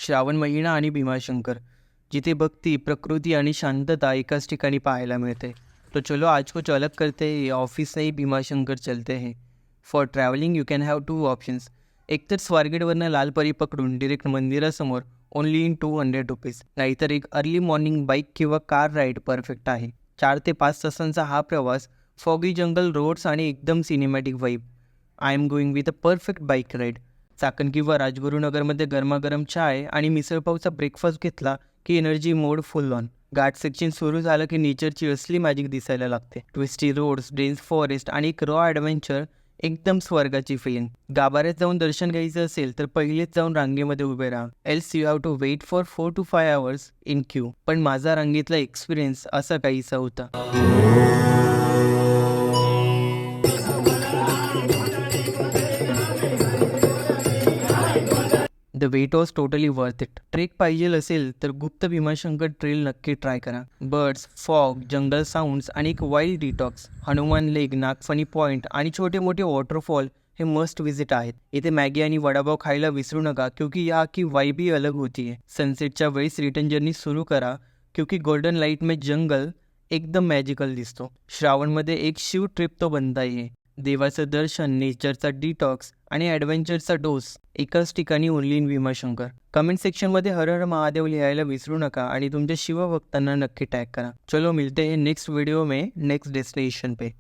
श्रावण महिना आणि भीमाशंकर, जिथे भक्ती, प्रकृती आणि शांतता एकाच ठिकाणी पाहायला मिळते. तो चलो आज को अलग करते हैं, ऑफिस से ही भीमाशंकर चलते हैं. For travelling you can have to options. एकतर स्वारगेटवरनं लालपरी पकडून डिरेक्ट मंदिरासमोर ओनली इन ₹200, नाहीतर एक अर्ली मॉर्निंग बाईक किंवा कार राईड परफेक्ट आहे. 4 ते 5 तासांचा हा प्रवास, फॉगी जंगल रोड्स आणि एकदम cinematic vibe. I am going with a perfect bike ride. Chakan किंवा राजगुरुनगरमध्ये गरमागरम चाय आणि मिसळपावचा ब्रेकफास्ट घेतला की energy mode full on. Ghat section सुरू झालं की नेचरची असली मॅजिक दिसायला लागते. ट्विस्टी रोड्स, डेन्स फॉरेस्ट आणि एक रॉ ॲडव्हेंचर, एकदम स्वर्गाची फिलिंग. गाभाऱ्यात जाऊन दर्शन घ्यायचं असेल तर पहिलेच जाऊन रांगेमध्ये उभे राहा, else you have to wait for 4 to 5 hours in queue. पण माझा रांगेतला एक्सपिरियन्स असा काहीसा होता. The wait was totally worth it. Trek पाहिजे असेल तर गुप्त भीमाशंकर ट्रेल नक्की ट्राय करा. बर्ड्स, फॉग, जंगल साऊंड्स आणि एक wild detox. Hanuman lake, Nagphani point आणि छोटे मोठे वॉटरफॉल हे मस्ट विजिट आहेत. इथे मॅगी आणि वडापाव खायला विसरू नका, क्योंकि यहाँ की वाइब ही अलग होती है. सनसेटच्या वेळेस रिटर्न जर्नी सुरू करा, क्योंकि गोल्डन लाईट में जंगल एकदम मॅजिकल दिसतो. श्रावणमध्ये एक शिव ट्रिप तो बनता ही है. देवाचं दर्शन, नेचरचा डिटॉक्स आणि ॲडव्हेंचरचा डोस एकाच ठिकाणी ओनली इन भीमाशंकर. कमेंट सेक्शनमध्ये हर हर महादेव लिहायला विसरू नका आणि तुमच्या शिवभक्तांना नक्की टॅग करा. चलो मिलते हैं नेक्स्ट वीडियो में नेक्स्ट डेस्टिनेशन पे.